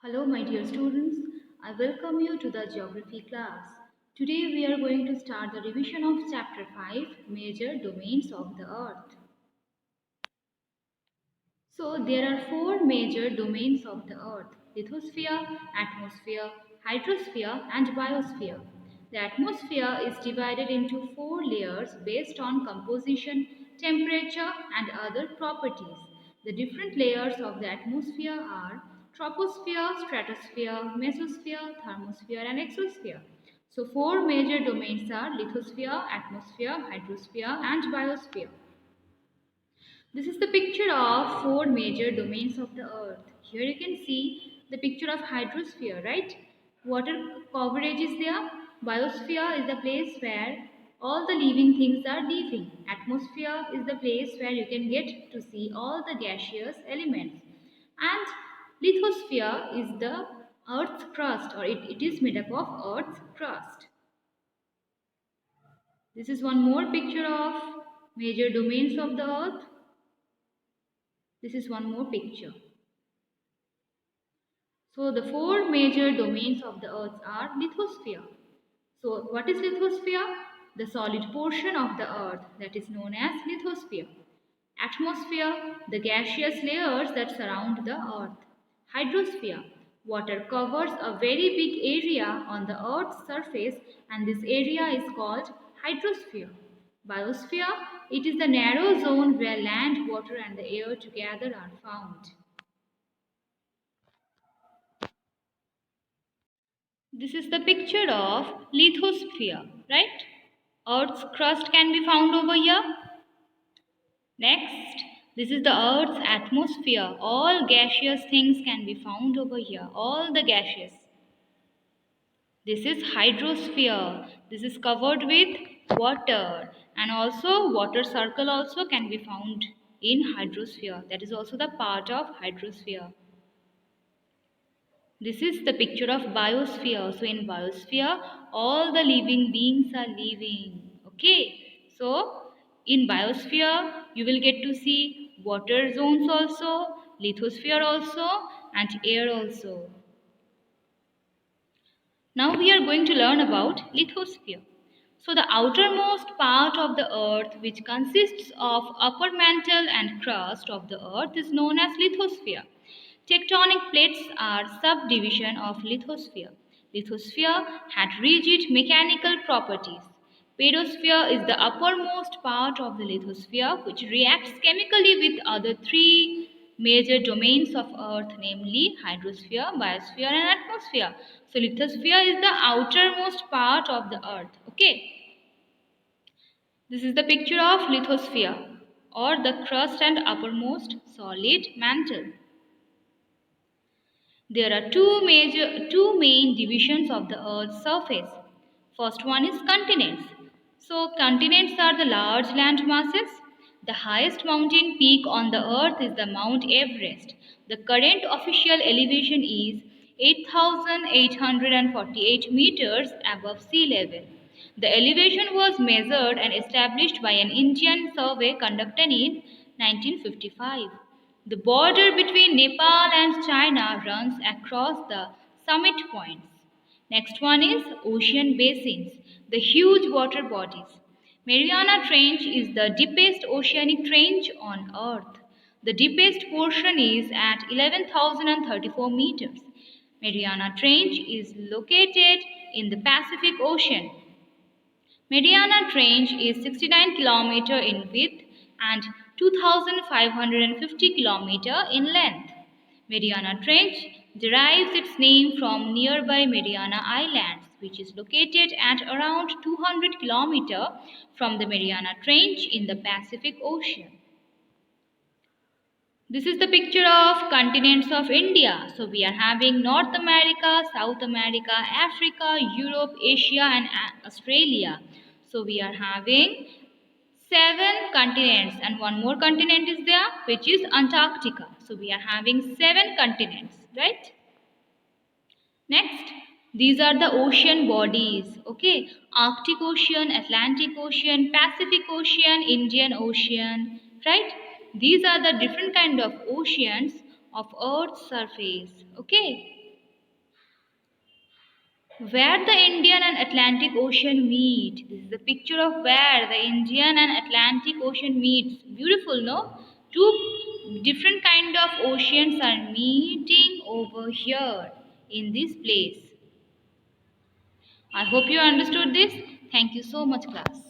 Hello, my dear students. I welcome you to the geography class. Today we are going to start the revision of chapter 5, Major Domains of the Earth. So there are four major domains of the Earth: lithosphere, atmosphere, hydrosphere and biosphere. The atmosphere is divided into four layers based on composition, temperature and other properties. The different layers of the atmosphere are troposphere, stratosphere, mesosphere, thermosphere and exosphere. So four major domains are lithosphere, atmosphere, hydrosphere and biosphere. This is the picture of four major domains of the earth. Here you can see the picture of hydrosphere, right? Water coverage is there. Biosphere is the place where all the living things are living. Atmosphere is the place where you can get to see all the gaseous elements. And lithosphere is the earth's crust, or it is made up of earth's crust. This is one more picture of major domains of the earth. This is one more picture. So the four major domains of the earth are lithosphere. So what is lithosphere? The solid portion of the earth that is known as lithosphere. Atmosphere, the gaseous layers that surround the earth. Hydrosphere, water covers a very big area on the earth's surface and this area is called hydrosphere. Biosphere, it is the narrow zone where land, water and the air together are found. This is the picture of lithosphere, right? Earth's crust can be found over here. Next, this is the Earth's atmosphere. All gaseous things can be found over here. All the gaseous. This is hydrosphere. This is covered with water. And also water circle also can be found in hydrosphere. That is also the part of hydrosphere. This is the picture of biosphere. So in biosphere, all the living beings are living. Okay. So in biosphere, you will get to see water zones also, lithosphere also, and air also. Now we are going to learn about lithosphere. So the outermost part of the earth, which consists of upper mantle and crust of the earth, is known as lithosphere. Tectonic plates are subdivision of lithosphere. Lithosphere had rigid mechanical properties. Pedosphere is the uppermost part of the lithosphere which reacts chemically with other three major domains of earth, namely hydrosphere, biosphere and atmosphere. So lithosphere is the outermost part of the earth. Okay. This is the picture of lithosphere, or the crust and uppermost solid mantle. There are two main divisions of the earth's surface. First one is continents. So continents are the large land masses. The highest mountain peak on the earth is the Mount Everest. The current official elevation is 8,848 meters above sea level. The elevation was measured and established by an Indian survey conducted in 1955. The border between Nepal and China runs across the summit points. Next one is ocean basins, the huge water bodies. Mariana Trench is the deepest oceanic trench on earth. The deepest portion is at 11,034 meters. Mariana Trench is located in the Pacific Ocean. Mariana Trench is 69 km in width and 2,550 km in length. Mariana Trench derives its name from nearby Mariana Islands, which is located at around 200 km from the Mariana Trench in the Pacific Ocean. This is the picture of continents of India. So we are having North America, South America, Africa, Europe, Asia and Australia. So we are having seven continents and one more continent is there which is Antarctica. So we are having seven continents, right? Next, these are the ocean bodies. Okay, Arctic Ocean, Atlantic Ocean, Pacific Ocean, Indian Ocean, right? These are the different kind of oceans of Earth's surface. Okay. Where the Indian and Atlantic Ocean meet. This is the picture of where the Indian and Atlantic Ocean meets. Beautiful, no? Two different kind of oceans are meeting over here in this place. I hope you understood this. Thank you so much, class.